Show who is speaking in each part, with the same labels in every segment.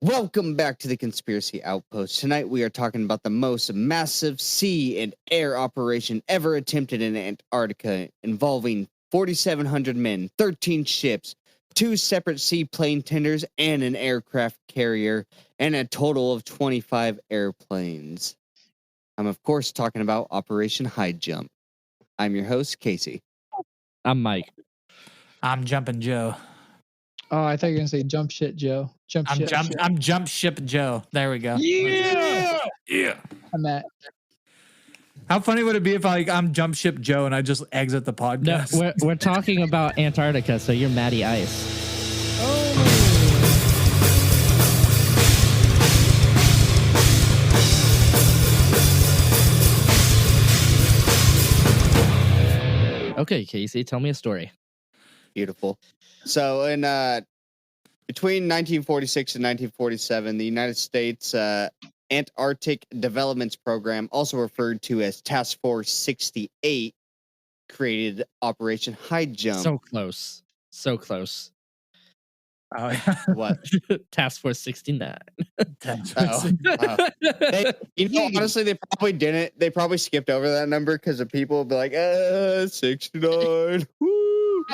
Speaker 1: Welcome back to the Conspiracy Outpost. Tonight we are talking about the most massive sea and air operation ever attempted in Antarctica, involving 4,700 men, 13 ships, 2 separate seaplane tenders, and an aircraft carrier, and a total of 25 airplanes. I'm, of course, talking about Operation Highjump. I'm your host, Casey.
Speaker 2: I'm Mike.
Speaker 3: I'm Jumping Joe.
Speaker 4: Oh, I thought you were gonna say Jump Shit Joe.
Speaker 3: I'm Jump Ship Joe. There we go.
Speaker 4: Yeah. I'm Matt.
Speaker 3: How funny would it be if I'm Jump Ship Joe and I just exit the
Speaker 2: No,
Speaker 3: podcast?
Speaker 2: we're talking about Antarctica, so you're Matty Ice. Okay, Casey, tell me a story.
Speaker 1: Beautiful. So in between 1946 and 1947, the United States Antarctic Development Program, also referred to as Task Force 68, created Operation Highjump.
Speaker 2: So close.
Speaker 3: Oh, yeah.
Speaker 1: What?
Speaker 2: Task Force 69.
Speaker 1: Honestly, they probably didn't. They probably skipped over that number because the people would be like, 69. Woo.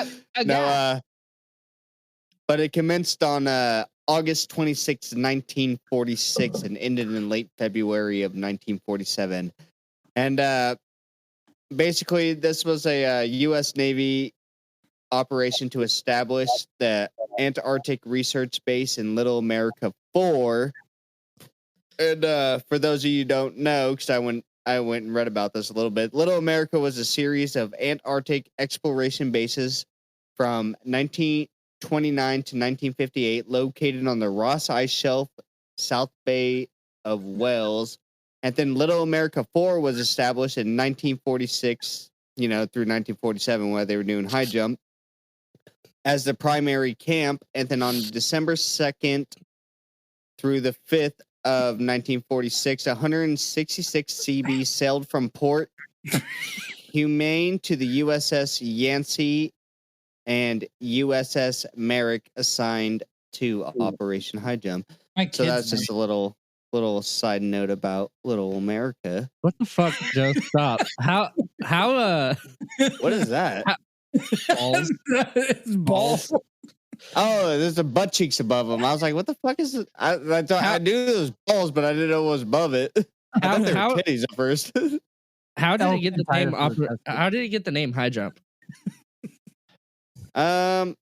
Speaker 1: No, but it commenced on August 26, 1946, and ended in late February of 1947. And basically, this was a U.S. Navy operation to establish the Antarctic Research Base in Little America 4. And for those of you who don't know, because I went and read about this a little bit, Little America was a series of Antarctic exploration bases from 1929 to 1958, located on the Ross Ice Shelf, South Bay of Wales. And then Little America 4 was established in 1946, through 1947, where they were doing high jump, as the primary camp. And then on December 2nd through the 5th of 1946, 166 CB sailed from Port Humaine to the USS Yancey and USS Merrick, assigned to Operation Highjump. So that's just a little side note about Little America.
Speaker 2: What the fuck, Joe? Stop. How
Speaker 1: What is that?
Speaker 2: balls?
Speaker 3: It's balls.
Speaker 1: Oh, there's the butt cheeks above them. I was like, what the fuck is it? I knew it was balls, but I didn't know it was above it. I thought they were titties at first.
Speaker 2: How did it get the name? How did it get the name High Jump?
Speaker 1: Let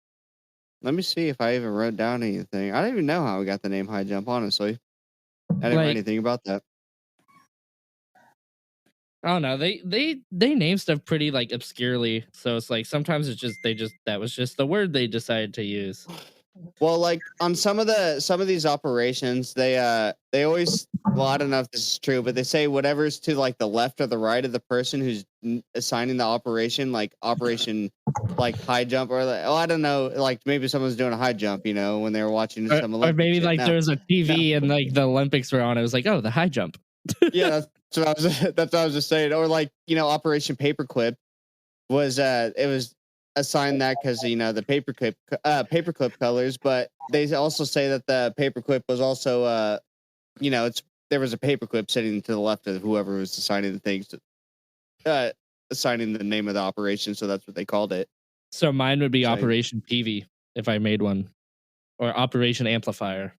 Speaker 1: me see if I even wrote down anything. I don't even know how we got the name High Jump, honestly. I didn't write anything about that.
Speaker 2: I don't know. They name stuff pretty obscurely, so it's like sometimes it's just that was just the word they decided to use.
Speaker 1: Well, like on some of these operations, they always, well, I don't know if this is true, but they say whatever's to like the left or the right of the person who's assigning the operation, like Operation High Jump, or I don't know, like maybe someone's doing a high jump, when they were watching some Olympic
Speaker 2: or maybe
Speaker 1: shit.
Speaker 2: there was a TV and the Olympics were on. It was like, oh, the high jump.
Speaker 1: Yeah, that's what I was just saying. Or Operation Paperclip was it was assigned that because the paperclip colors, but they also say that the paperclip was also there was a paperclip sitting to the left of whoever was assigning the things, assigning the name of the operation, so that's what they called it.
Speaker 2: So mine would be Operation PV if I made one, or Operation Amplifier.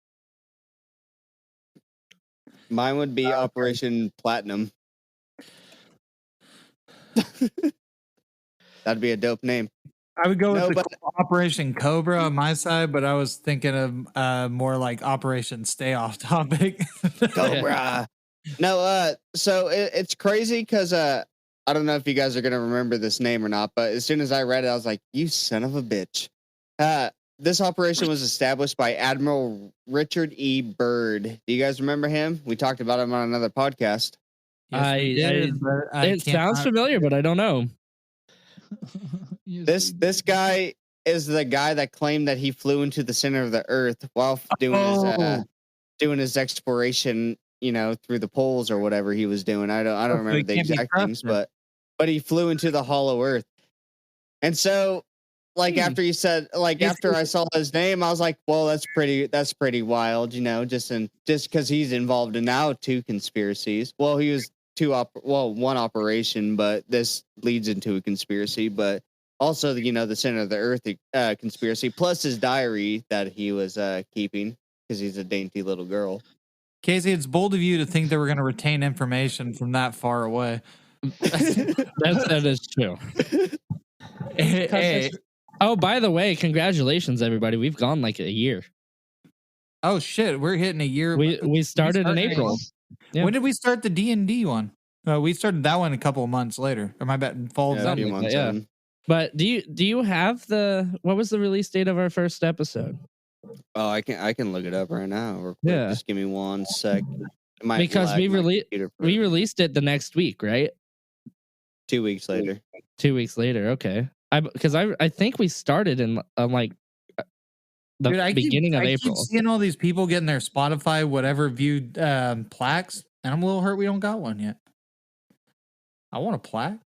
Speaker 1: Mine would be Operation Platinum. That'd be a dope name.
Speaker 3: I would go with Operation Cobra on my side, but I was thinking of more like Operation Stay Off Topic.
Speaker 1: Cobra. No, so it's crazy because I don't know if you guys are gonna remember this name or not, but as soon as I read it, I was like, "You son of a bitch!" This operation was established by Admiral Richard E. Byrd. Do you guys remember him? We talked about him on another podcast.
Speaker 3: Yes,
Speaker 2: it sounds familiar, but I don't know.
Speaker 1: This guy is the guy that claimed that he flew into the center of the Earth while doing his exploration, through the poles or whatever he was doing. I don't remember the exact things, but he flew into the hollow Earth. And so like after you said, like after I saw his name, I was like, well, that's pretty wild, you know, just because he's involved in now 2 conspiracies. Well, he was 1 operation, but this leads into a conspiracy. But also, you know, the center of the earth conspiracy, plus his diary that he was keeping because he's a dainty little girl.
Speaker 3: Casey, it's bold of you to think that we're going to retain information from that far away.
Speaker 2: That is true.
Speaker 3: Hey.
Speaker 2: Oh, by the way, congratulations, everybody. We've gone like a year.
Speaker 3: Oh shit, we're hitting a year.
Speaker 2: We started in April. Yeah.
Speaker 3: When did we start the D&D one? We started that one a couple of months later. Or my bad, fall
Speaker 1: Yeah, a few months in.
Speaker 2: But do you have what was the release date of our first episode?
Speaker 1: Oh, I can look it up right now. Real quick.
Speaker 2: Yeah.
Speaker 1: Just give me 1 sec.
Speaker 2: Because we released it the next week, right?
Speaker 1: 2 weeks later.
Speaker 2: 2 weeks later, okay. Because I think we started in like the beginning of April.
Speaker 3: I keep seeing all these people getting their Spotify whatever viewed plaques, and I'm a little hurt we don't got one yet. I want a plaque.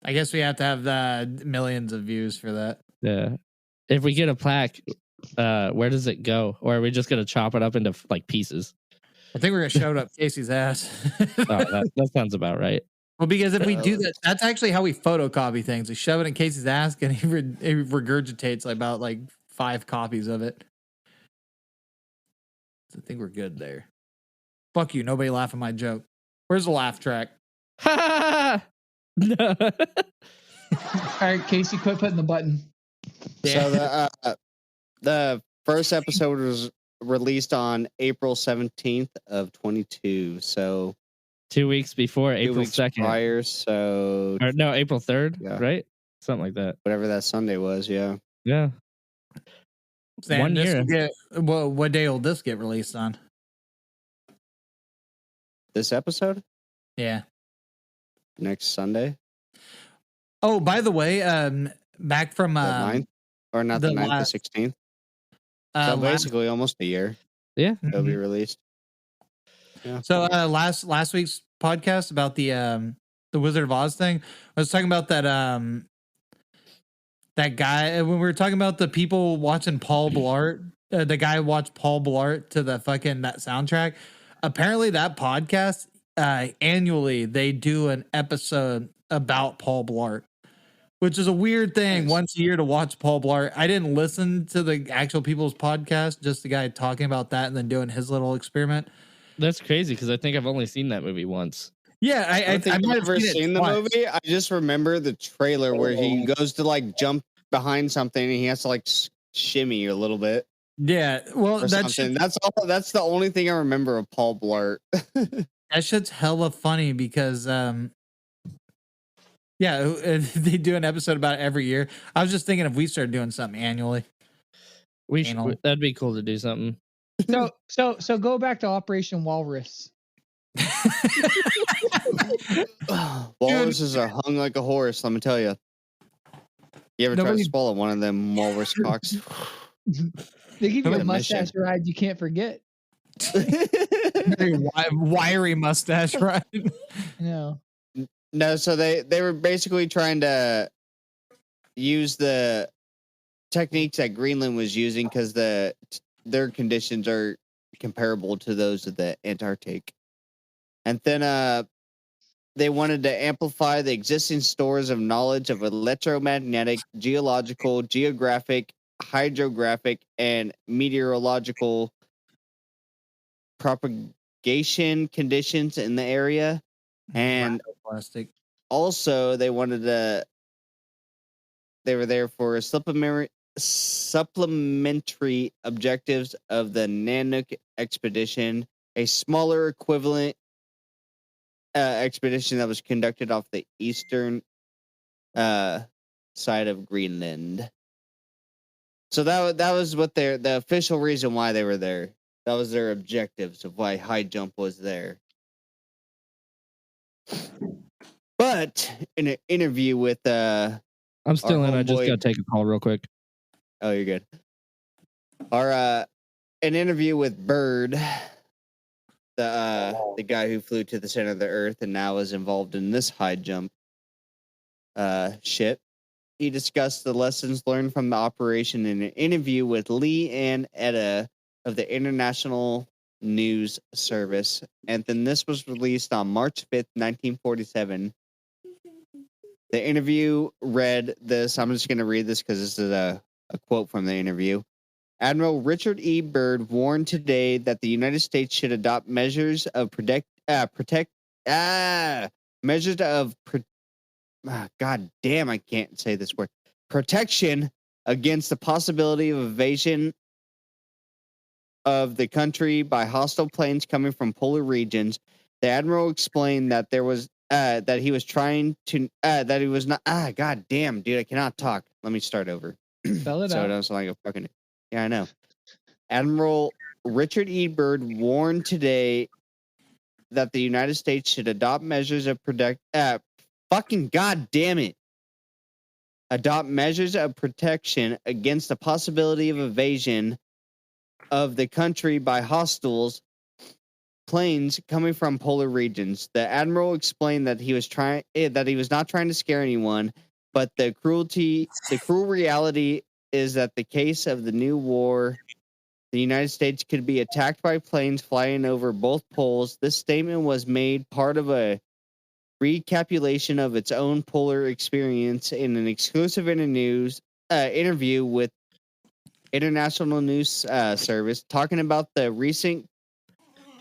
Speaker 3: I guess we have to have the millions of views for that.
Speaker 2: Yeah. If we get a plaque, where does it go? Or are we just gonna chop it up into like pieces?
Speaker 3: I think we're gonna shove it up Casey's ass.
Speaker 2: That sounds about right.
Speaker 3: Well, because if we do that, that's actually how we photocopy things. We shove it in Casey's ass, and he regurgitates about 5 copies of it. So I think we're good there. Fuck you! Nobody laugh at my joke. Where's the laugh track?
Speaker 2: No.
Speaker 4: All right, Casey, quit putting the button.
Speaker 1: So the first episode was released on April 17th of 22. So
Speaker 2: 2 weeks before
Speaker 1: 2
Speaker 2: April
Speaker 1: weeks
Speaker 2: 2nd.
Speaker 1: prior, so
Speaker 2: Or no, April 3rd,
Speaker 1: Yeah.
Speaker 2: right? Something like that.
Speaker 1: whatever that Sunday was, yeah.
Speaker 2: Yeah.
Speaker 3: Sam,
Speaker 2: 1 year.
Speaker 3: What day will this get released on?
Speaker 1: This episode
Speaker 3: Yeah.
Speaker 1: next Sunday,
Speaker 3: Oh, by the way, back from
Speaker 1: the 9th, or not the 9th, the 16th. So basically, almost a year.
Speaker 2: Yeah.
Speaker 1: It'll be released. Yeah.
Speaker 3: So last week's podcast about the Wizard of Oz thing, I was talking about that that guy when we were talking about the people watching Paul Blart, the guy watched Paul Blart to the fucking that soundtrack. Apparently, that podcast annually they do an episode about Paul Blart, which is a weird thing once a year to watch Paul Blart. I didn't listen to the actual people's podcast, just the guy talking about that and then doing his little experiment.
Speaker 2: That's crazy because I think I've only seen that movie once.
Speaker 3: Yeah,
Speaker 1: I think I've never seen the movie. I just remember the trailer where he goes to jump behind something and he has to shimmy a little bit.
Speaker 3: Yeah, well,
Speaker 1: that's all. That's the only thing I remember of Paul Blart.
Speaker 3: That shit's hella funny because they do an episode about it every year. I was just thinking if we started doing something annually,
Speaker 2: that'd be cool to do something.
Speaker 4: So go back to Operation Walrus.
Speaker 1: Walruses are hung like a horse. Let me tell you. You ever try to swallow one of them walrus cocks?
Speaker 4: They give you a mustache ride you can't forget.
Speaker 3: Very wiry mustache ride.
Speaker 4: No.
Speaker 1: No, so they were basically trying to use the techniques that Greenland was using because their conditions are comparable to those of the Antarctic. And then they wanted to amplify the existing stores of knowledge of electromagnetic, geological, geographic, hydrographic, and meteorological propagation conditions in the area. And also they were there for supplementary objectives of the Nanook expedition, a smaller equivalent expedition that was conducted off the eastern side of Greenland. So that was what the official reason why they were there. That was their objectives of why Highjump was there. But in an interview with
Speaker 2: I'm still in. I just gotta take a call real quick.
Speaker 1: Oh, you're good. An interview with Bird, the guy who flew to the center of the earth and now is involved in this Highjump shit. he discussed the lessons learned from the operation in an interview with Lee and Etta of the International News Service. And then this was released on March 5th, 1947. The interview read this. I'm just going to read this because this is a quote from the interview. Admiral Richard E. Byrd warned today that the United States should adopt measures of God damn, I can't say this word. Protection against the possibility of invasion of the country by hostile planes coming from polar regions. The admiral explained that there was that he was trying to that he was not. God damn, dude, I cannot talk. Let me start over.
Speaker 4: Spell it
Speaker 1: So
Speaker 4: out.
Speaker 1: it doesn't sound like a fucking. Yeah, I know. Admiral Richard E. Byrd warned today that the United States should adopt measures of fucking god damn it. Adopt measures of protection against the possibility of invasion of the country by hostiles planes coming from polar regions. The admiral explained that he was not trying to scare anyone, but the cruel reality is that the case of the new war, the United States could be attacked by planes flying over both poles. This statement was made part of a recapitulation of its own polar experience in an exclusive interview with International News Service, talking about the recent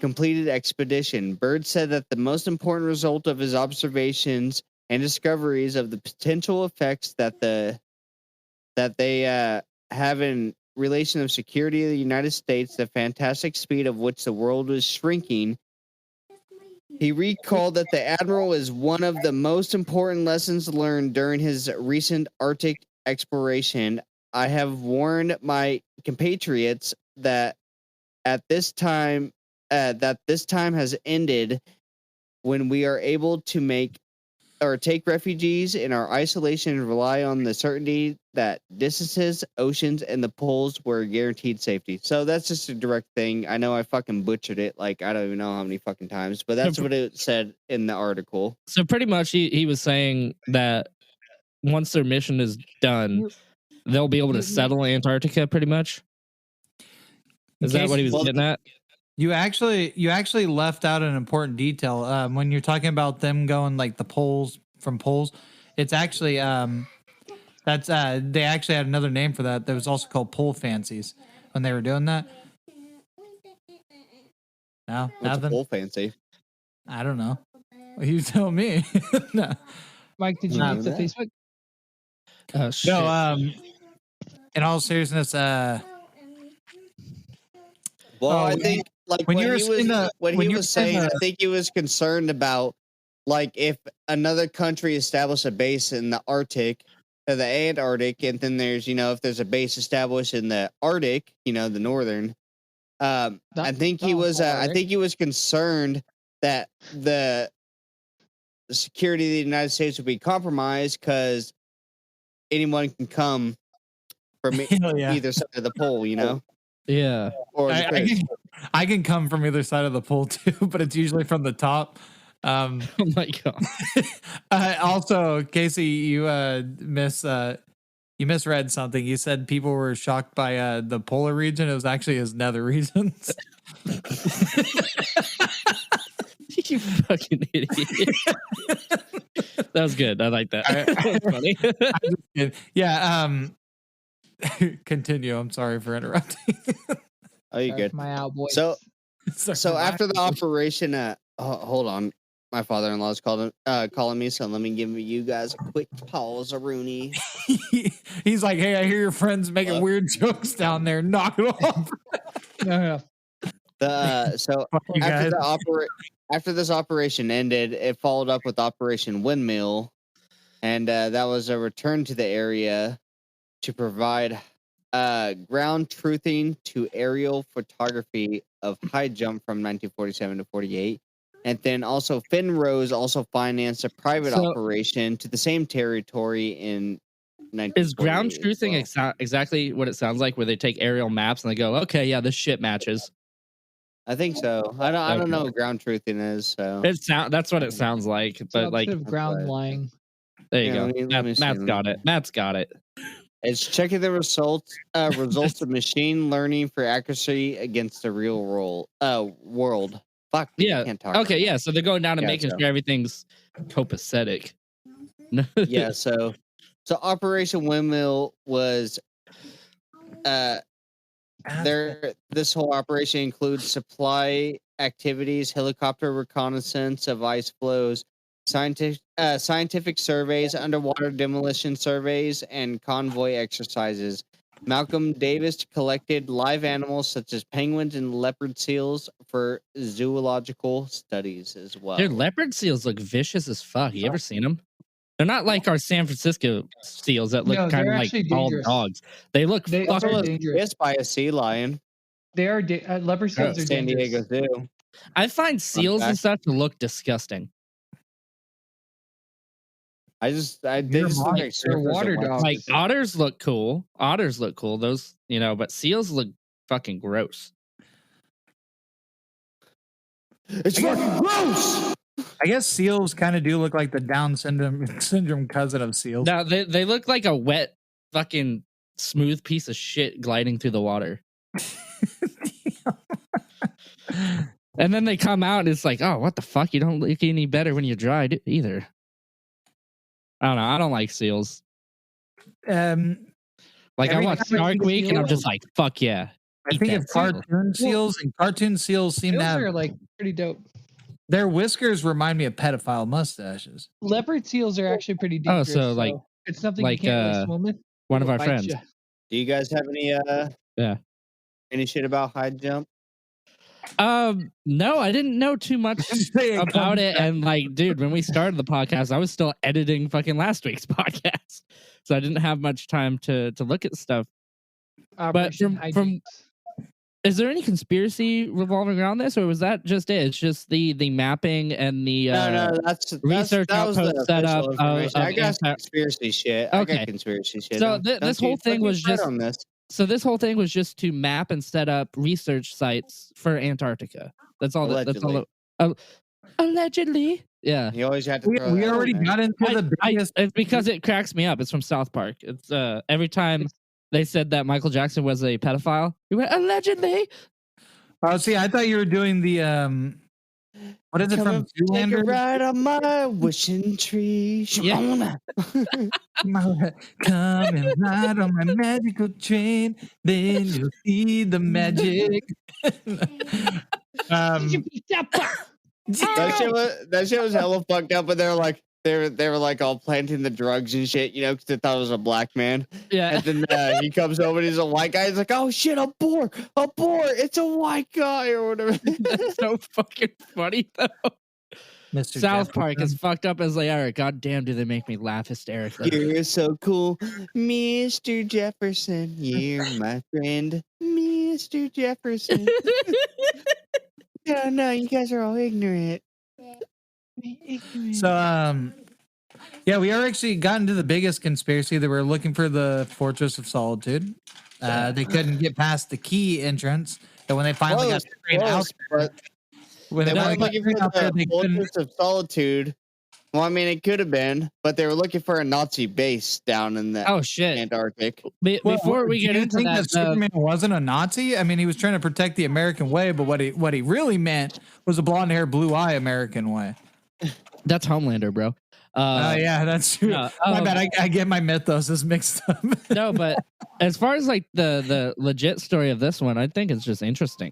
Speaker 1: completed expedition. Byrd said that the most important result of his observations and discoveries of the potential effects that they have in relation of security of the United States, the fantastic speed of which the world is shrinking. He recalled that the admiral is one of the most important lessons learned during his recent Arctic exploration. I have warned my compatriots that this time has ended when we are able to take refugees in our isolation and rely on the certainty that distances, oceans, and the poles were guaranteed safety. So that's just a direct thing. I know I fucking butchered it. Like, I don't even know how many fucking times, but that's what it said in the article.
Speaker 2: So pretty much he was saying that once their mission is done, they'll be able to settle in Antarctica pretty much. Is that what he was getting at?
Speaker 3: You actually left out an important detail when you're talking about them going like the poles from poles. It's actually that's they actually had another name for that. That was also called pole fancies when they were doing that. No,
Speaker 1: what's
Speaker 3: nothing.
Speaker 1: A pole fancy?
Speaker 3: I don't know. Well, you tell me. No.
Speaker 4: Mike, did you make the Facebook?
Speaker 2: Shit.
Speaker 3: No. In all seriousness,
Speaker 1: well, I think like
Speaker 3: when
Speaker 1: he
Speaker 3: you
Speaker 1: was saying, I think he was concerned about like if another country established a base in the Arctic or the Antarctic, and then there's if there's a base established in the Arctic, the northern. I think he was concerned that the security of the United States would be compromised because anyone can come from either side of the pole,
Speaker 2: Yeah.
Speaker 1: Or
Speaker 3: I can come from either side of the pole too, but it's usually from the top.
Speaker 2: Oh my god.
Speaker 3: Also, Casey, you misread something. You said people were shocked by the polar region. It was actually his nether regions.
Speaker 2: You fucking idiot. That was good. I like that. That was
Speaker 3: funny. Yeah. Continue. I'm sorry for interrupting.
Speaker 1: Oh, you good?
Speaker 4: My out boy.
Speaker 1: So after the operation, hold on. My father-in-law is calling me, so let me give you guys a quick pause, Rooney.
Speaker 3: He's like, "Hey, I hear your friends making weird jokes down there. Knock it off."
Speaker 4: No.
Speaker 1: After this operation ended, it followed up with Operation Windmill, and that was a return to the area to provide ground truthing to aerial photography of Highjump from 1947 to 48. And then also Finrose also financed a private operation to the same territory in 1948.
Speaker 2: Is ground truthing exactly what it sounds like, where they take aerial maps and they go, okay, yeah, this shit matches?
Speaker 1: I think so. I don't know what ground truthing is. So
Speaker 2: that's what it sounds like. But like
Speaker 4: ground lying.
Speaker 2: There you go. Matt's got it. Matt's got it.
Speaker 1: It's checking the results of machine learning for accuracy against the real world. Fuck.
Speaker 2: Yeah.
Speaker 1: I can't talk
Speaker 2: Okay. Yeah. So they're going down and making sure everything's copacetic.
Speaker 1: Yeah. So Operation Windmill was this whole operation includes supply activities, helicopter reconnaissance of ice flows, scientific surveys, underwater demolition surveys, and convoy exercises. Malcolm Davis collected live animals such as penguins and leopard seals for zoological studies as well.
Speaker 2: Dude, leopard seals look vicious as fuck. You ever seen them? They're not like our San Francisco seals that look kind of like all dogs. They look
Speaker 4: fucking dangerous.
Speaker 1: By a sea lion.
Speaker 4: They are leopard seals are
Speaker 1: San
Speaker 4: dangerous.
Speaker 1: Diego Zoo.
Speaker 2: I find seals and stuff to look disgusting.
Speaker 1: They just look like
Speaker 4: water dogs.
Speaker 2: Like otters look cool. Those, but seals look fucking gross.
Speaker 1: It's fucking gross.
Speaker 3: I guess seals kind of do look like the Down syndrome cousin of seals.
Speaker 2: No, they look like a wet, fucking smooth piece of shit gliding through the water. And then they come out and it's like, oh, what the fuck? You don't look any better when you're dry either. I don't know. I don't like seals. I watch Shark Week and I'm just like, fuck yeah.
Speaker 3: I think of cartoon seals, and cartoon seals seem to have
Speaker 4: like pretty dope.
Speaker 3: Their whiskers remind me of pedophile mustaches.
Speaker 4: Leopard seals are actually pretty dangerous.
Speaker 2: Oh, so
Speaker 4: it's something you can't really swim with.
Speaker 2: One of our friends.
Speaker 1: Do you guys have any shit about Highjump?
Speaker 2: No, I didn't know too much about it. And dude, when we started the podcast, I was still editing fucking last week's podcast, so I didn't have much time to look at stuff. But from is there any conspiracy revolving around this, or was that just it? It's just the mapping and the research outpost setup.
Speaker 1: I got conspiracy shit.
Speaker 2: Okay.
Speaker 1: I got conspiracy shit.
Speaker 2: So this whole thing was just on this. So this whole thing was just to map and set up research sites for Antarctica. That's all.
Speaker 1: Allegedly.
Speaker 2: That's all. Allegedly. Yeah.
Speaker 1: You always have to.
Speaker 3: We already got into the biggest.
Speaker 2: It's because it cracks me up. It's from South Park. It's every time they said that Michael Jackson was a pedophile, we went allegedly.
Speaker 3: Oh, see, I thought you were doing the what is it from Zoolander?
Speaker 1: Right on my wishing tree.
Speaker 2: Yeah.
Speaker 3: Coming right on my magical train, then you'll see the magic.
Speaker 1: That shit was hella fucked up, but they were like all planting the drugs and shit, because they thought it was a black man.
Speaker 2: Yeah.
Speaker 1: And then he comes over and he's a white guy. He's like, oh shit, a boar, it's a white guy or whatever.
Speaker 2: That's so fucking funny though.
Speaker 3: Mr.
Speaker 2: South Park is fucked up as they are. God damn, do they make me laugh hysterically.
Speaker 1: You're so cool, Mr. Jefferson. You're my friend, Mr. Jefferson. No, you guys are all ignorant.
Speaker 3: So, we are actually gotten to the biggest conspiracy that we're looking for the Fortress of Solitude. They couldn't get past the key entrance, and when they finally got straight out,
Speaker 1: when they were looking for the Fortress of Solitude. Well, I mean, it could have been, but they were looking for a Nazi base down in the Antarctic.
Speaker 2: Before we get into that,
Speaker 3: Superman wasn't a Nazi. I mean, he was trying to protect the American way, but what he really meant was a blonde hair, blue eye American way.
Speaker 2: That's Homelander, bro.
Speaker 3: Yeah, that's true. My bad. I get my mythos mixed up.
Speaker 2: No, but as far as the legit story of this one, I think it's just interesting.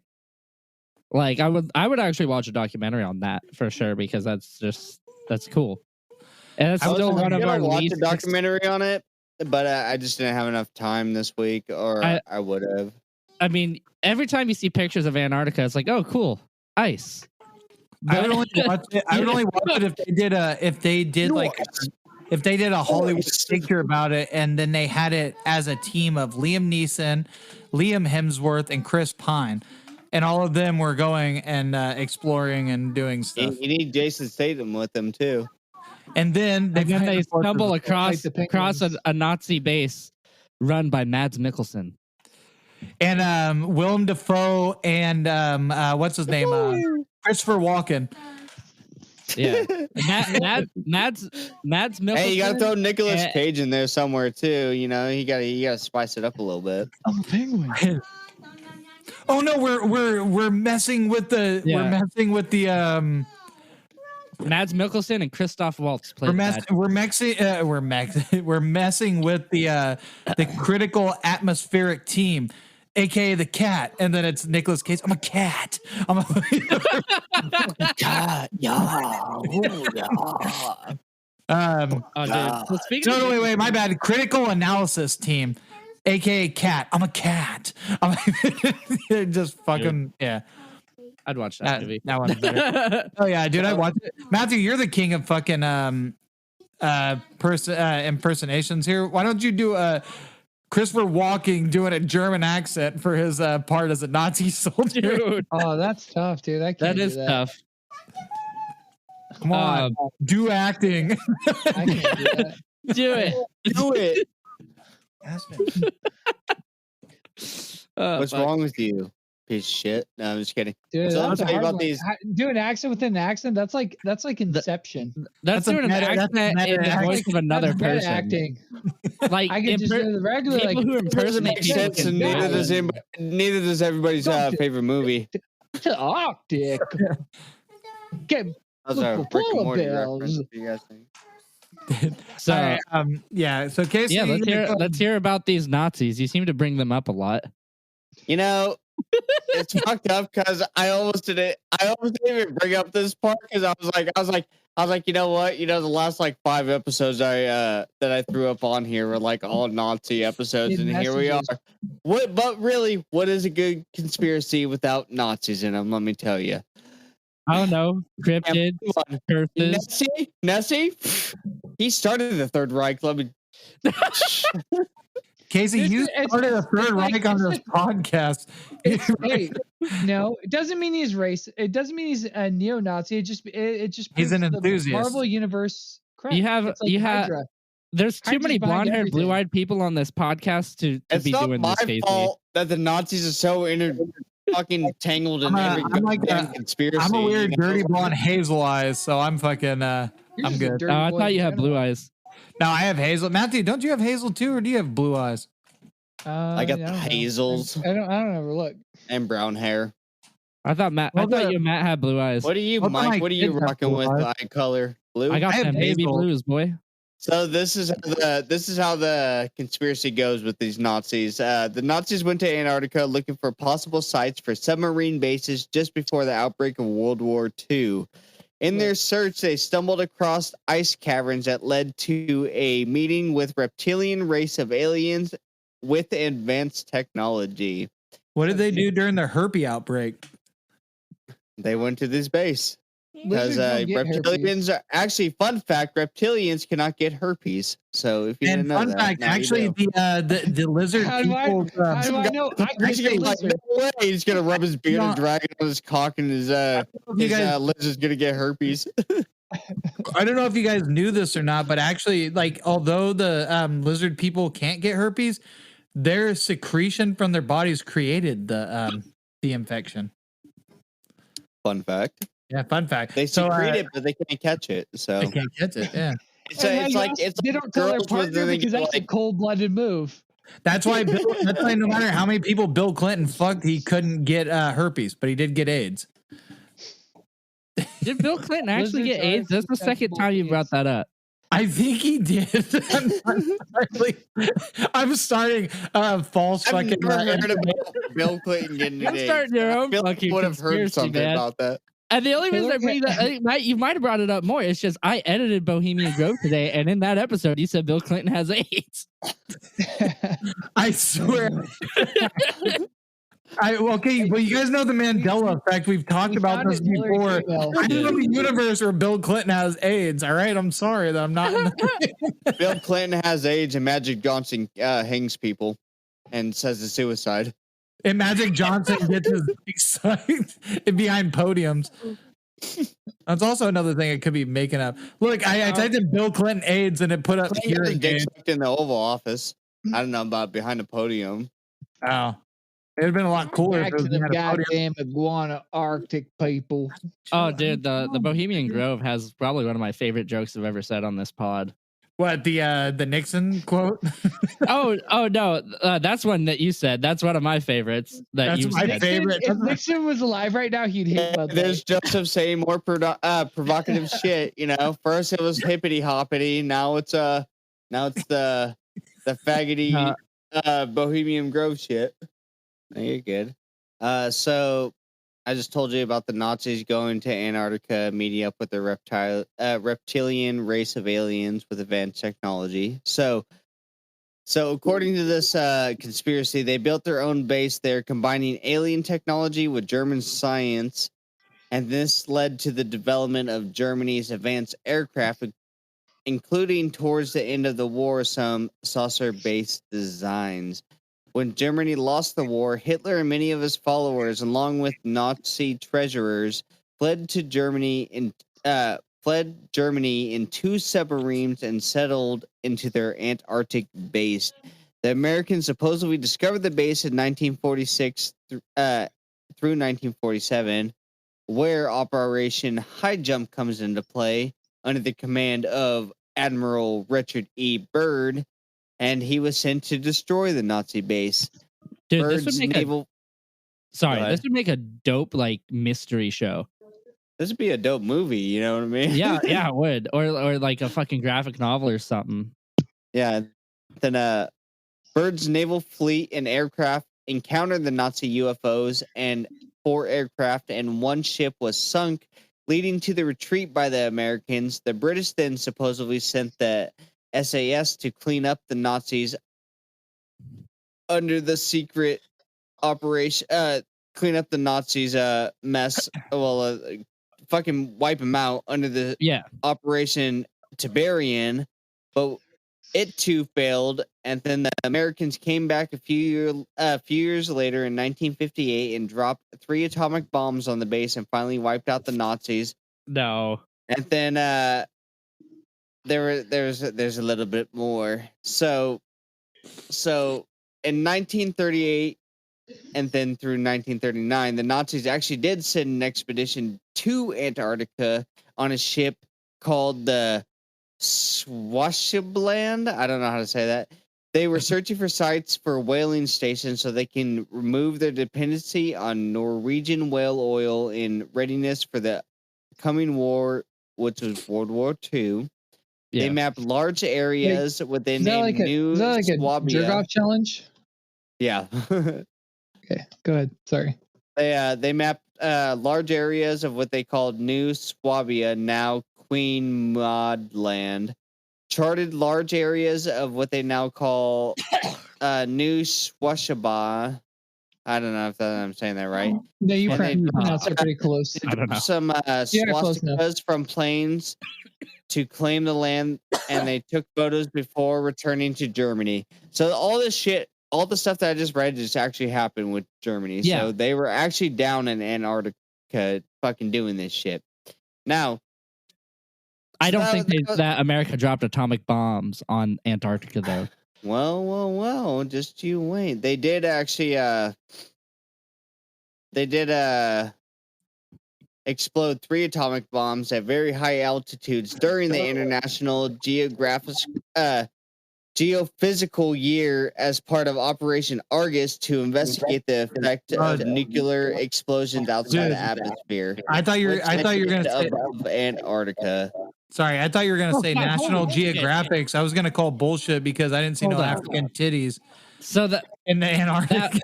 Speaker 2: I would actually watch a documentary on that for sure, because that's cool. And it's still one of our
Speaker 1: watch a documentary on it, but I just didn't have enough time this week, or I would have.
Speaker 2: I mean, every time you see pictures of Antarctica, it's like, oh, cool, ice.
Speaker 3: I would only watch it. I would only watch it if they did a Hollywood picture about it, and then they had it as a team of Liam Neeson, Liam Hemsworth, and Chris Pine, and all of them were going and exploring and doing stuff.
Speaker 1: You need Jason Statham with them too.
Speaker 3: And then
Speaker 2: they stumble across a Nazi base run by Mads Mikkelsen.
Speaker 3: And Willem Dafoe and what's his name? Christopher Walken.
Speaker 2: Yeah. Mads Mikkelsen.
Speaker 1: Hey, you gotta throw Nicolas Cage in there somewhere too. You know, you gotta spice it up a little bit.
Speaker 4: I'm a penguin.
Speaker 3: Oh no, we're messing with the
Speaker 2: Mads Mikkelsen and Christoph Waltz played.
Speaker 3: We're messing with the critical atmospheric team, aka the cat, and then it's Nicolas Cage. I'm a cat. I'm a
Speaker 1: cat. Yeah.
Speaker 2: Dude.
Speaker 3: No, wait, my bad. Critical analysis team, aka cat. I'm a cat. Just fucking yeah.
Speaker 2: I'd watch that movie.
Speaker 3: That one's better. Oh yeah, dude, I watched it. Matthew, you're the king of fucking impersonations here. Why don't you do Christopher Walken doing a German accent for his part as a Nazi soldier?
Speaker 2: Dude.
Speaker 4: Oh, that's tough, dude. I can't
Speaker 2: That is tough.
Speaker 3: Come on, do acting.
Speaker 4: I can't do that.
Speaker 2: Do it.
Speaker 1: Do it. What's wrong with you? Piece of shit. No, I'm just kidding.
Speaker 4: Dude,
Speaker 1: So
Speaker 4: that's
Speaker 1: I'll tell you about these.
Speaker 4: Do an accent within an accent. That's like Inception.
Speaker 2: That's doing an accent in the voice of another person.
Speaker 4: Acting.
Speaker 2: Like
Speaker 4: I can just do the regular.
Speaker 2: People
Speaker 4: Like,
Speaker 2: who impersonate
Speaker 1: Makes sense, and neither does everybody's favorite movie.
Speaker 4: Arctic. Get
Speaker 1: Those are Rick and
Speaker 4: polar
Speaker 1: Morty
Speaker 4: bears.
Speaker 1: references. You guys think?
Speaker 2: So
Speaker 3: yeah. So Casey,
Speaker 2: let's hear about these Nazis. You seem to bring them up a lot.
Speaker 1: You know, it's fucked up because I almost didn't even bring up this part because I was like, you know what? You know, the last like 5 episodes that I threw up on here were like all Nazi episodes, and here we are. But really, what is a good conspiracy without Nazis in them? Let me tell you.
Speaker 2: I don't know. Cryptids, curses.
Speaker 1: Nessie, he started the Third Reich. Let me.
Speaker 3: Casey, you started a Third Reich on this podcast.
Speaker 4: Hey, no, it doesn't mean he's racist. It doesn't mean he's a neo-Nazi. It just
Speaker 3: he's an enthusiast.
Speaker 4: Marvel universe. Crap.
Speaker 2: You have There's too many blonde-haired, blue-eyed people on this podcast to be doing this. It's not my
Speaker 1: fault that the Nazis are so fucking tangled in every conspiracy.
Speaker 3: I'm a weird, dirty blonde hazel eyes, so I'm fucking. I'm good.
Speaker 2: Oh, I thought you had blue eyes.
Speaker 3: No, I have hazel. Matthew, don't you have hazel too, or do you have blue eyes?
Speaker 1: I got the hazels.
Speaker 4: I don't ever look.
Speaker 1: And brown hair.
Speaker 2: I thought Matt had blue eyes.
Speaker 1: What are you, Mike? What are you rocking with? Eye color blue.
Speaker 2: I got them baby blues, boy.
Speaker 1: So this is how the conspiracy goes with these Nazis. The Nazis went to Antarctica looking for possible sites for submarine bases just before the outbreak of World War II. In their search, they stumbled across ice caverns that led to a meeting with reptilian race of aliens with advanced technology.
Speaker 3: What did they do during the herpes outbreak?
Speaker 1: They went to this base. Because reptilians are actually, fun fact, reptilians cannot get herpes. So if you didn't know that,
Speaker 3: fact, actually, the lizard
Speaker 4: how do I know?
Speaker 1: He's gonna rub his beard and drag it on his cock, and his lizard's gonna get herpes.
Speaker 3: I don't know if you guys knew this or not, but actually, like, although the lizard people can't get herpes, their secretion from their bodies created the infection.
Speaker 1: Fun fact.
Speaker 3: Yeah, fun fact.
Speaker 1: They secrete it, but they can't catch it. So
Speaker 3: they can't catch it. Yeah,
Speaker 1: it's like
Speaker 4: they don't tell their partner because that's a cold-blooded move.
Speaker 3: That's why. That's why no matter how many people Bill Clinton fucked, he couldn't get herpes, but he did get AIDS.
Speaker 2: Did Bill Clinton actually get AIDS? That's the second time you brought that up.
Speaker 3: I think he did. I'm starting false fucking.
Speaker 1: I've never heard about Bill Clinton getting AIDS.
Speaker 2: You're starting your own fucking
Speaker 1: would have heard something about that.
Speaker 2: And the only reason I bring that, you might have brought it up more. It's just I edited Bohemian Grove today, and in that episode, you said Bill Clinton has AIDS.
Speaker 3: I swear. Okay, well, you guys know the Mandela effect. We've talked about this before. I know the universe where Bill Clinton has AIDS. All right, I'm sorry that I'm not.
Speaker 1: Bill Clinton has AIDS, and Magic Johnson hangs people and says it's suicide.
Speaker 3: And Magic Johnson gets his big sign behind podiums. That's also another thing it could be making up. Look, I typed in Bill Clinton AIDS and it put up hearing aids
Speaker 1: in the Oval Office. I don't know about behind the podium.
Speaker 3: Oh, It'd have been a lot cooler if
Speaker 4: Back
Speaker 3: it
Speaker 4: to
Speaker 3: was
Speaker 4: them
Speaker 3: at a podium.
Speaker 4: goddamn iguana Arctic people.
Speaker 2: Oh, dude, the Bohemian Grove has probably one of my favorite jokes I've ever said on this pod.
Speaker 3: What, the Nixon quote?
Speaker 2: Oh no, that's one that you said. That's one of my favorites.
Speaker 3: That's my favorite.
Speaker 4: If Nixon was alive right now, he'd hate Bud Light.
Speaker 1: There's Joseph saying more provocative shit. You know, first it was hippity hoppity, now it's the faggoty Bohemian Grove shit. You're good. So I just told you about the Nazis going to Antarctica, meeting up with the reptilian race of aliens with advanced technology. So according to this conspiracy, they built their own base there, combining alien technology with German science, and this led to the development of Germany's advanced aircraft, including towards the end of the war some saucer-based designs. When Germany lost the war, Hitler and many of his followers, along with Nazi treasurers, fled Germany in 2 submarines and settled into their Antarctic base. The Americans supposedly discovered the base in 1946 through 1947, where Operation Highjump comes into play under the command of Admiral Richard E. Byrd, and he was sent to destroy the Nazi base.
Speaker 2: Dude,
Speaker 1: Bird's
Speaker 2: this would make this would make a dope like mystery show.
Speaker 1: This would be a dope movie, you know what I mean?
Speaker 2: Yeah, it would. Or like a fucking graphic novel or something.
Speaker 1: Yeah. Then Bird's naval fleet and aircraft encountered the Nazi UFOs, and 4 aircraft and 1 ship was sunk, leading to the retreat by the Americans. The British then supposedly sent the SAS to clean up the Nazis under the secret operation, clean up the Nazis mess. Well, fucking wipe them out under the Operation Tiberian, but it too failed. And then the Americans came back a few years later in 1958 and dropped 3 atomic bombs on the base and finally wiped out the Nazis.
Speaker 2: No.
Speaker 1: And then there's a little bit more. So in 1938 and then through 1939, the Nazis actually did send an expedition to Antarctica on a ship called the Swashbland. I don't know how to say that. They were searching for sites for whaling stations so they can remove their dependency on Norwegian whale oil in readiness for the coming war, which was World War II. Yeah. They mapped large areas within New Swabia.
Speaker 4: Jerk-off challenge?
Speaker 1: Yeah.
Speaker 4: Okay, go ahead. Sorry.
Speaker 1: They mapped large areas of what they called New Swabia, now Queen Maud Land. Charted large areas of what they now call New Swashaba. I don't know if I'm saying that right.
Speaker 4: No, you pronounced it pretty close.
Speaker 2: I don't know.
Speaker 1: Some swastikas from planes to claim the land, and they took photos before returning to Germany. So all this shit, all the stuff that I just read just actually happened with Germany. Yeah. So they were actually down in Antarctica fucking doing this shit. Now,
Speaker 2: I don't think that America dropped atomic bombs on Antarctica, though.
Speaker 1: Well, just you wait. They did actually explode 3 atomic bombs at very high altitudes during the International Geophysical Year as part of Operation Argus to investigate the effect of nuclear explosions outside the atmosphere.
Speaker 3: I thought you were going to say
Speaker 1: of Antarctica.
Speaker 3: Sorry, I thought you were going to say National Geographics. I was going to call bullshit because I didn't see African titties.
Speaker 2: So
Speaker 3: in the Antarctica.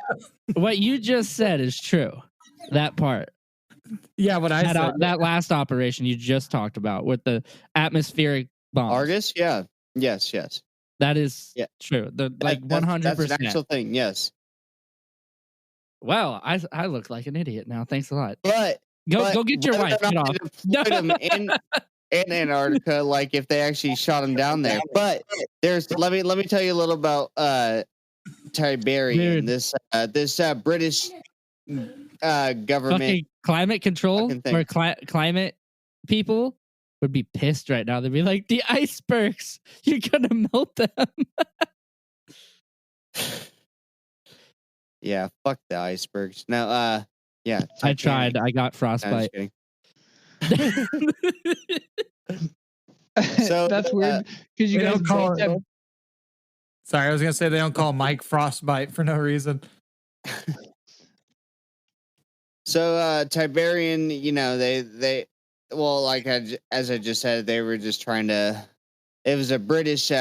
Speaker 2: What you just said is true. That part.
Speaker 3: Yeah, what I said.
Speaker 2: That last operation you just talked about with the atmospheric bombs.
Speaker 1: Argus? Yeah. Yes.
Speaker 2: That is true. 100%.
Speaker 1: That's an actual thing, yes.
Speaker 2: Well, I look like an idiot now. Thanks a lot.
Speaker 1: But
Speaker 2: go get your wife. Get off.
Speaker 1: Put them in Antarctica, like if they actually shot him down there. But let me tell you a little about Tiberian. Dude. This British government
Speaker 2: fucking climate control or climate people would be pissed right now. They'd be like, the icebergs, you're gonna melt them.
Speaker 1: Yeah, fuck the icebergs. Now, yeah,
Speaker 2: I tried. I got frostbite.
Speaker 1: No, so
Speaker 4: that's weird because you
Speaker 3: they
Speaker 4: guys
Speaker 3: don't call
Speaker 4: both
Speaker 3: it-
Speaker 4: have.
Speaker 3: Sorry, I was gonna say they don't call Mike Frostbite for no reason.
Speaker 1: So Tiberian, you know, they well, like as I just said, they were just trying to. It was a British,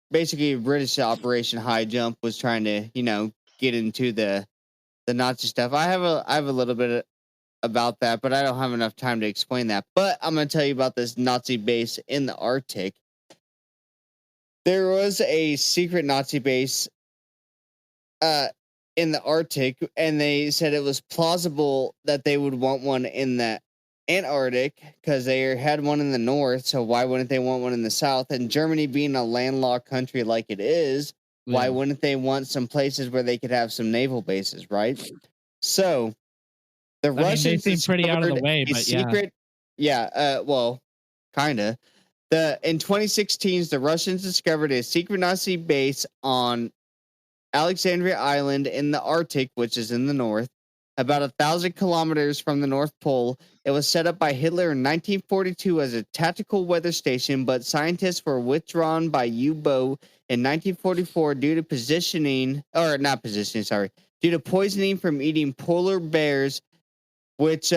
Speaker 1: basically a British operation. Highjump was trying to, you know, get into the Nazi stuff. I have a little bit about that, but I don't have enough time to explain that. But I'm gonna tell you about this Nazi base in the Arctic. There was a secret Nazi base in the Arctic, and they said it was plausible that they would want one in the Antarctic because they had one in the north. So why wouldn't they want one in the south? And Germany being a landlocked country like it is, why wouldn't they want some places where they could have some naval bases, right? So the Russians
Speaker 2: they seem pretty out of the way, but
Speaker 1: secret, well, kinda. In 2016, the Russians discovered a secret Nazi base on Alexandria Island in the Arctic, which is in the north, about 1,000 kilometers from the North Pole. It was set up by Hitler in 1942 as a tactical weather station, but scientists were withdrawn by U-boat in 1944 due to due to poisoning from eating polar bears, which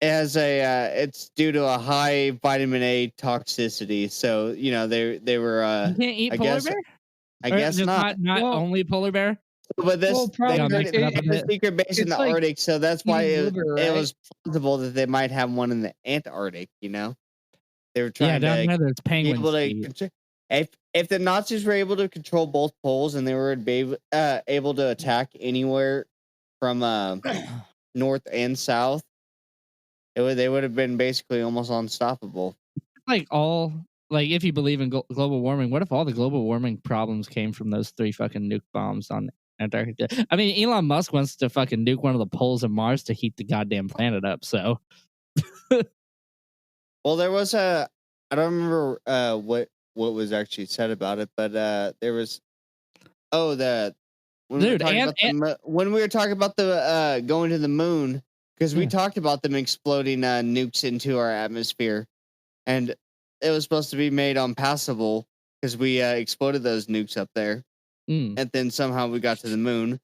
Speaker 1: it's due to a high vitamin A toxicity. So, you know, they were
Speaker 2: you can't eat
Speaker 1: I
Speaker 2: polar
Speaker 1: guess
Speaker 2: bear.
Speaker 1: I guess not.
Speaker 2: Not
Speaker 4: Well,
Speaker 2: only polar bear.
Speaker 1: But this
Speaker 4: probably
Speaker 1: they
Speaker 2: mix it up a
Speaker 1: had a
Speaker 2: bit.
Speaker 1: secret base in
Speaker 4: It's
Speaker 1: the
Speaker 4: like
Speaker 1: Arctic, so that's why
Speaker 4: eating
Speaker 1: it
Speaker 4: liver, right?
Speaker 1: was plausible that they might have one in the Antarctic. You know, they were
Speaker 2: Yeah,
Speaker 1: trying
Speaker 2: down
Speaker 1: to
Speaker 2: there there's
Speaker 1: be
Speaker 2: penguins.
Speaker 1: able
Speaker 2: to
Speaker 1: to
Speaker 2: eat.
Speaker 1: if the Nazis were able to control both poles and they were able to attack anywhere from north and south, they would have been basically almost unstoppable.
Speaker 2: Like if you believe in global warming, what if all the global warming problems came from those 3 fucking nuke bombs on Antarctica? I mean, Elon Musk wants to fucking nuke one of the poles of Mars to heat the goddamn planet up. So,
Speaker 1: Well, there was I don't remember what was actually said about it, but there was when
Speaker 2: dude,
Speaker 1: when we were talking about the going to the moon, because we
Speaker 2: Yeah.
Speaker 1: talked about them exploding nukes into our atmosphere, and it was supposed to be made unpassable because we exploded those nukes up there, and then somehow we got to the moon,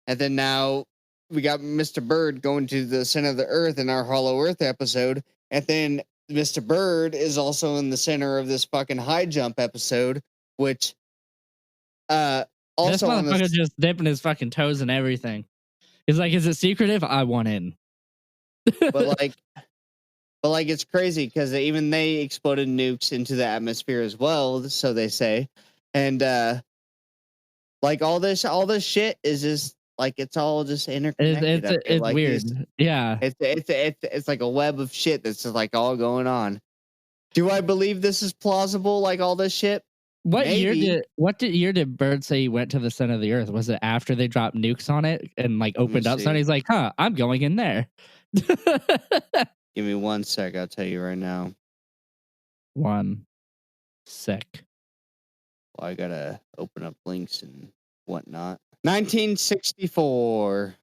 Speaker 1: and then now we got Mr. Bird going to the center of the Earth in our Hollow Earth episode, and then Mr. Bird is also in the center of this fucking high jump episode, which
Speaker 2: this
Speaker 1: also on
Speaker 2: motherfucker just dipping his fucking toes in everything. He's like, is it secretive? I want in.
Speaker 1: but like it's crazy because even they exploded nukes into the atmosphere as well, so they say, and like all this shit is just like it's all just interconnected.
Speaker 2: It's
Speaker 1: like
Speaker 2: weird. Yeah,
Speaker 1: it's like a web of shit that's just like all going on. Do I believe this is plausible? Like all this shit.
Speaker 2: What year
Speaker 1: Maybe.
Speaker 2: did Bird say he went to the center of the Earth? Was it after they dropped nukes on it and like opened up? So
Speaker 1: see.
Speaker 2: he's like, "Huh, I'm going in there."
Speaker 1: Give me 1 sec. I'll tell you right now.
Speaker 2: 1 sec.
Speaker 1: Well, I gotta open up links and whatnot. 1964.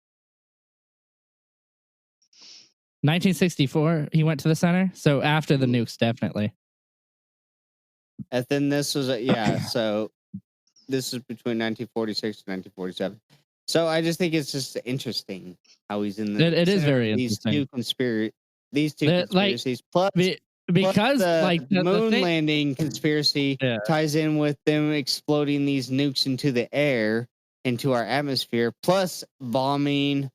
Speaker 2: 1964, he went to the center. So after the nukes, definitely.
Speaker 1: And then this was so this is between 1946 and 1947. So I just think it's just interesting how he's in the.
Speaker 2: It is very
Speaker 1: these
Speaker 2: interesting.
Speaker 1: These two conspiracies plus
Speaker 2: because
Speaker 1: the
Speaker 2: the
Speaker 1: moon
Speaker 2: thing,
Speaker 1: landing conspiracy ties in with them exploding these nukes into the air, into our atmosphere, plus the bombing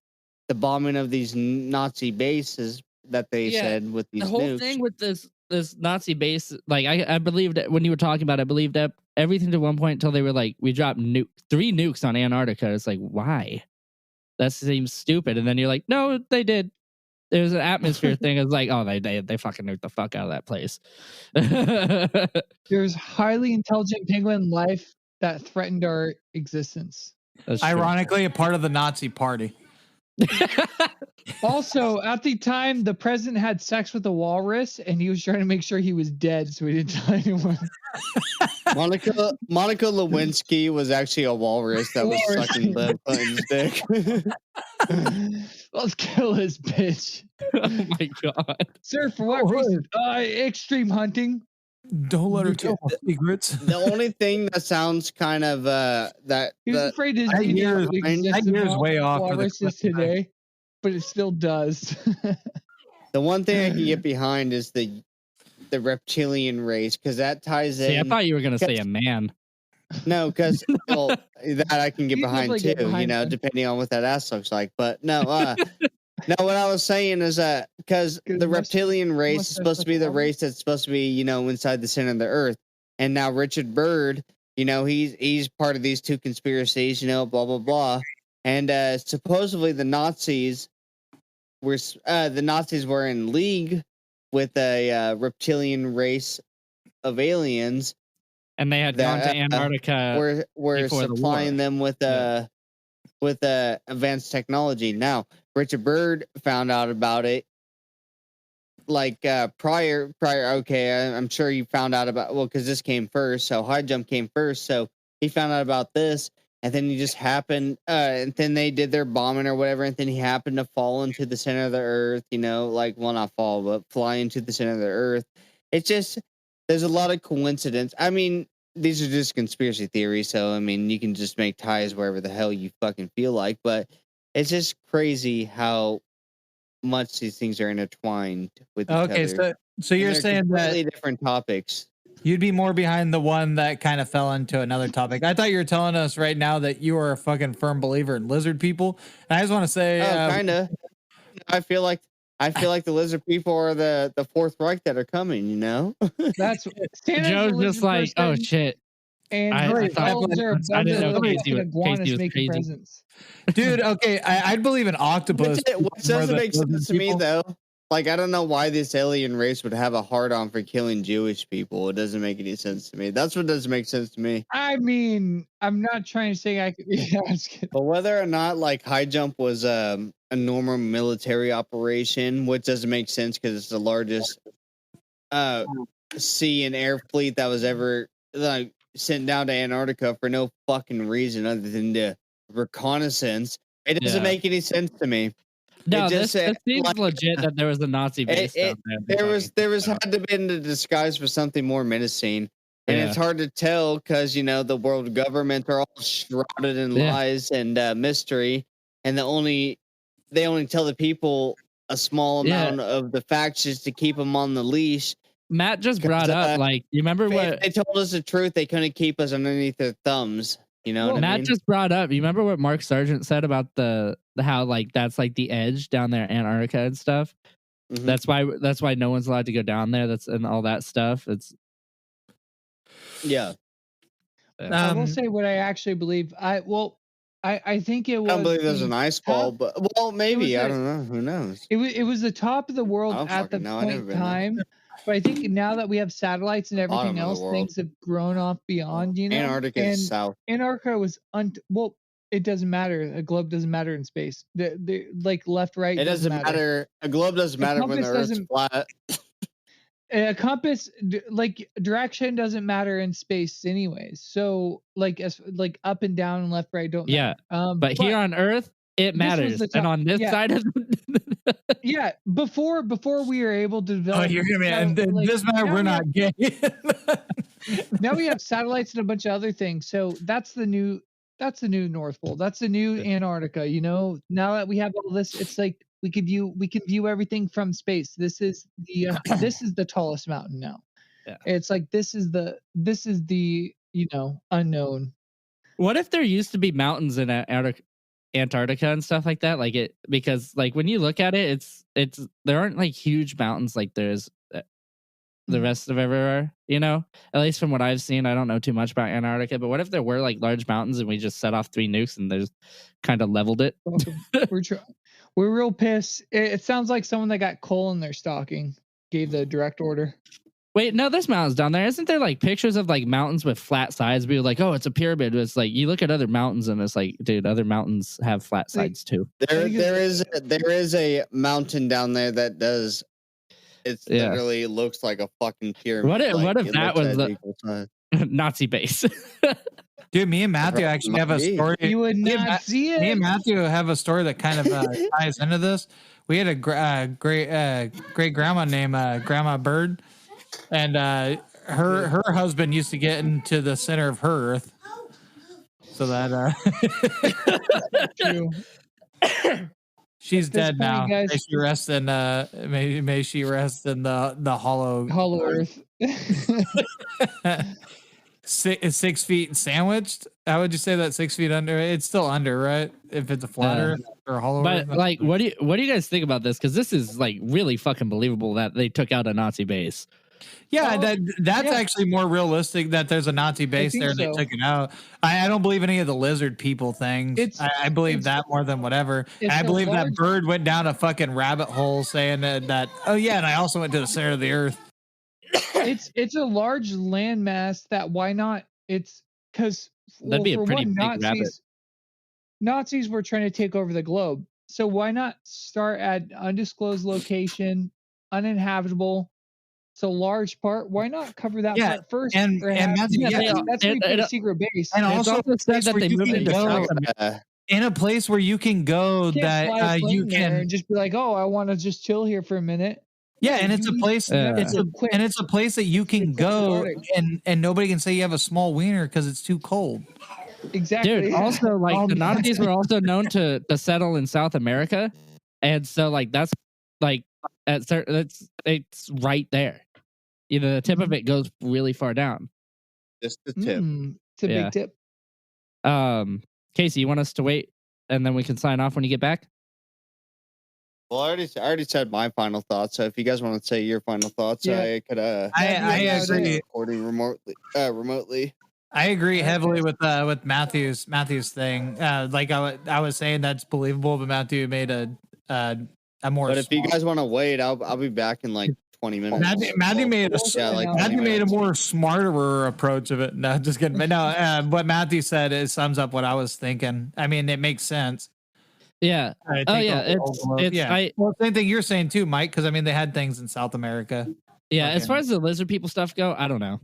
Speaker 1: of these Nazi bases that they said with these
Speaker 2: the whole
Speaker 1: nukes.
Speaker 2: thing with this Nazi base, like I believed that when you were talking about it, I believed that everything to one point until they were like, we dropped 3 nukes on Antarctica. It's like, why? That seems stupid. And then you're like, no, they did. It was an atmosphere thing. It's like, oh, they fucking nuked the fuck out of that place.
Speaker 4: There's highly intelligent penguin life that threatened our existence.
Speaker 3: Ironically, a part of the Nazi party.
Speaker 4: Also, at the time, the president had sex with a walrus, and he was trying to make sure he was dead, so he didn't tell anyone.
Speaker 1: Monica Lewinsky was actually a walrus that was sucking Bill Clinton's dick.
Speaker 4: Let's kill this bitch.
Speaker 2: Oh my god.
Speaker 4: Sir, for what reason? Extreme hunting.
Speaker 3: Don't let her tell my secrets.
Speaker 1: The only thing that sounds kind of that
Speaker 4: he was afraid his
Speaker 3: that year is way off for
Speaker 4: the today, but it still does.
Speaker 1: The one thing I can get behind is the reptilian race, because that ties in.
Speaker 2: See, I thought you were gonna say a man.
Speaker 1: No, because that I can get behind too. Depending on what that ass looks like. But no, no. What I was saying is that because the reptilian race is supposed to be the race that's supposed to be inside the center of the earth, and now Richard Byrd, he's part of these two conspiracies. Blah blah blah, and supposedly the Nazis were in league with a reptilian race of aliens,
Speaker 2: and they had gone to Antarctica.
Speaker 1: We're supplying them with advanced technology. Now, Richard Byrd found out about it prior. Okay, I'm sure you found out about because this came first. So Highjump came first. So he found out about this, and then he just happened. And then they did their bombing or whatever, and then he happened to fall into the center of the earth. Not fall, but fly into the center of the earth. It's just there's a lot of coincidence. I mean, these are just conspiracy theories, so I mean, you can just make ties wherever the hell you fucking feel like. But it's just crazy how much these things are intertwined with each other.
Speaker 3: Okay, so you're saying
Speaker 1: completely different topics.
Speaker 3: You'd be more behind the one that kind of fell into another topic. I thought you were telling us right now that you are a fucking firm believer in lizard people. And I just want to say,
Speaker 1: kind of. I feel like the lizard people are the Fourth Reich that are coming.
Speaker 4: That's
Speaker 2: Joe's just like, oh shit.
Speaker 4: And I didn't know Casey was crazy. Presents.
Speaker 3: Dude, okay, I'd believe an octopus.
Speaker 1: What doesn't make sense to me though? I don't know why this alien race would have a hard-on for killing Jewish people. It doesn't make any sense to me. That's what doesn't make sense to me.
Speaker 4: I mean, I'm not trying to say I could.
Speaker 1: But whether or not Highjump was a normal military operation, which doesn't make sense because it's the largest sea and air fleet that was ever sent down to Antarctica for no fucking reason other than the reconnaissance. It doesn't make any sense to me.
Speaker 2: No, this seems legit that there was a Nazi base down there.
Speaker 1: There was had to be in the disguise for something more menacing. And it's hard to tell because, the world government are all shrouded in lies and mystery. And they only tell the people a small amount of the facts just to keep them on the leash.
Speaker 2: Matt just brought up, you remember what
Speaker 1: they told us the truth? They couldn't keep us underneath their thumbs.
Speaker 2: Matt just brought up. You remember what Mark Sargent said about how that's the edge down there, Antarctica and stuff. Mm-hmm. That's why no one's allowed to go down there. And all that stuff. It's
Speaker 1: I
Speaker 4: will say what I actually believe. I think it was.
Speaker 1: I don't believe there's an ice ball, but maybe I don't know. Who knows?
Speaker 4: It was the top of the world at the point in time. But I think now that we have satellites and everything else, things have grown off beyond.
Speaker 1: Antarctica is south.
Speaker 4: Antarctica was it doesn't matter. A globe doesn't matter in space. The left, right.
Speaker 1: It doesn't matter. A globe doesn't matter when the Earth's flat.
Speaker 4: A compass, direction doesn't matter in space, anyways. So, up and down and left, right don't matter.
Speaker 2: But here on Earth, it matters, and on this side of
Speaker 4: before we are able to develop.
Speaker 3: Oh, you're gonna be. And this matter, we're not gay.
Speaker 4: Now we have satellites and a bunch of other things. So that's the new North Pole. That's the new Antarctica. Now that we have all this, it's like we can view everything from space. This is the tallest mountain now. Yeah. It's like this is the unknown.
Speaker 2: What if there used to be mountains in Antarctica and stuff like that? Because when you look at it, it's there aren't huge mountains like there's the rest of everywhere. At least from what I've seen, I don't know too much about Antarctica. But what if there were large mountains and we just set off 3 nukes and there's kind of leveled it?
Speaker 4: We're real pissed. It sounds like someone that got coal in their stocking gave the direct order.
Speaker 2: Wait, no, there's mountains down there. Isn't there pictures of mountains with flat sides? People oh, it's a pyramid. It's you look at other mountains and it's dude, other mountains have flat sides too.
Speaker 1: There is a mountain down there that does It's
Speaker 2: Yeah.
Speaker 1: literally looks like a fucking pyramid.
Speaker 2: What if
Speaker 1: it
Speaker 2: that
Speaker 1: looks
Speaker 2: was
Speaker 1: at
Speaker 2: the
Speaker 1: equal size.
Speaker 2: Nazi base?
Speaker 3: Dude, me and Matthew actually have a story.
Speaker 4: You would not see
Speaker 3: Me and
Speaker 4: it.
Speaker 3: Matthew have a story that kind of ties into this. We had a great grandma named Grandma Bird, and her husband used to get into the center of her earth, so that
Speaker 4: True.
Speaker 3: she's
Speaker 4: At this
Speaker 3: dead
Speaker 4: point,
Speaker 3: now.
Speaker 4: guys-
Speaker 3: May she rest in may she rest in the
Speaker 4: Hollow Earth.
Speaker 3: 6 feet sandwiched. How would you say that? 6 feet under? It's still under, right? If it's a flat earth or a hollow
Speaker 2: But
Speaker 3: earth.
Speaker 2: like, what do you guys think about this? Because this is like really fucking believable that they took out a Nazi base.
Speaker 3: Yeah, that's
Speaker 4: yeah.
Speaker 3: actually more realistic that there's a Nazi base
Speaker 4: think
Speaker 3: there and
Speaker 4: so.
Speaker 3: they took it out. I don't believe any of the lizard people things. I believe that more than whatever.
Speaker 4: it's
Speaker 3: I
Speaker 4: a
Speaker 3: believe that
Speaker 4: large-
Speaker 3: bird went down a fucking rabbit hole saying that oh yeah, and I also went to the center of the earth.
Speaker 4: It's a large landmass that why not? It's because
Speaker 2: That'd be a pretty big rabbit.
Speaker 4: Nazis were trying to take over the globe. So why not start at undisclosed location, uninhabitable? So large part. Why not cover that
Speaker 3: Yeah,
Speaker 4: part first?
Speaker 3: and Matthew,
Speaker 4: that's where you put a secret base.
Speaker 3: And
Speaker 2: It's
Speaker 3: also
Speaker 2: said that they moved into South
Speaker 1: America.
Speaker 3: in a place where you can go
Speaker 4: You can't fly a
Speaker 3: that you
Speaker 4: plane there
Speaker 3: can
Speaker 4: and just be like, oh, I want to just chill here for a minute.
Speaker 3: yeah, and it's a place it's a place that you can go and nobody can say you have a small wiener because it's too cold.
Speaker 4: Exactly.
Speaker 2: Dude, also like the Nazis were also known to settle in South America, and so like that's like it's right there. Either the tip of it goes really far down.
Speaker 1: Just the tip.
Speaker 4: It's a big tip.
Speaker 2: Casey, you want us to wait and then we can sign off when you get back?
Speaker 1: Well, I already said my final thoughts. So if you guys want to say your final thoughts, I could.
Speaker 3: I agree.
Speaker 1: Recording remotely.
Speaker 3: I agree heavily with Matthew's thing. Like I was saying, that's believable, but Matthew made a more.
Speaker 1: But if you guys want to wait, I'll be back in like 20 minutes.
Speaker 3: Matthew made a more smarter approach of it. No, just kidding. But no, what Matthew said sums up what I was thinking. I mean, it makes sense.
Speaker 2: Yeah.
Speaker 3: Well, same thing you're saying too, Mike. Because I mean, they had things in South America.
Speaker 2: Yeah. As far as the lizard people stuff go, I don't know.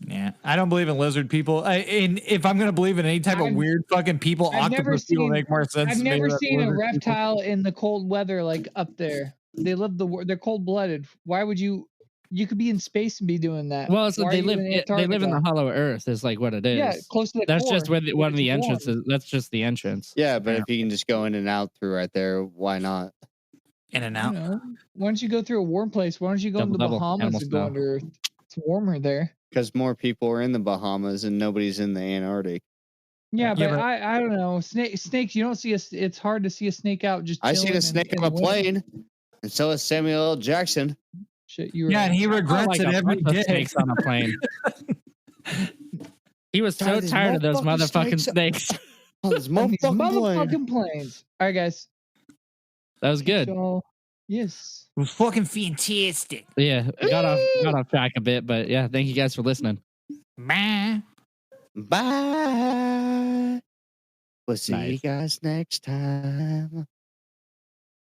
Speaker 3: Yeah, I don't believe in lizard people. If I'm gonna believe in any type of weird fucking people, octopus people make more sense.
Speaker 4: I've never seen a reptile in the cold weather like up there. They live they're cold blooded. Why would you? You could be in space and be doing that.
Speaker 2: Well, so they live in the hollow earth. Is like what it is.
Speaker 4: Yeah, close to the
Speaker 2: That's
Speaker 4: core.
Speaker 2: just where one of the entrances. That's just the entrance.
Speaker 1: Yeah, but if you can just go in and out through right there, why not?
Speaker 3: In and out.
Speaker 4: Why don't you go through a warm place? Why don't you go into the Bahamas and go under Earth? It's warmer there.
Speaker 1: Because more people are in the Bahamas and nobody's in the Antarctic.
Speaker 4: Yeah, but I don't know. Snakes, you don't see it's hard to see a snake out just
Speaker 1: I seen a snake on a plane, and so is Samuel L. Jackson.
Speaker 4: Shit,
Speaker 3: and he regrets it every day.
Speaker 2: Snakes on a plane. He was so tired of those motherfucking snakes.
Speaker 1: Oh, those motherfucking
Speaker 4: planes. All right, guys.
Speaker 2: That was good.
Speaker 4: So, yes.
Speaker 3: It was fucking fantastic.
Speaker 2: Yeah, got off track a bit, but yeah, thank you guys for listening.
Speaker 3: Bye.
Speaker 1: Bye. We'll see you guys next time.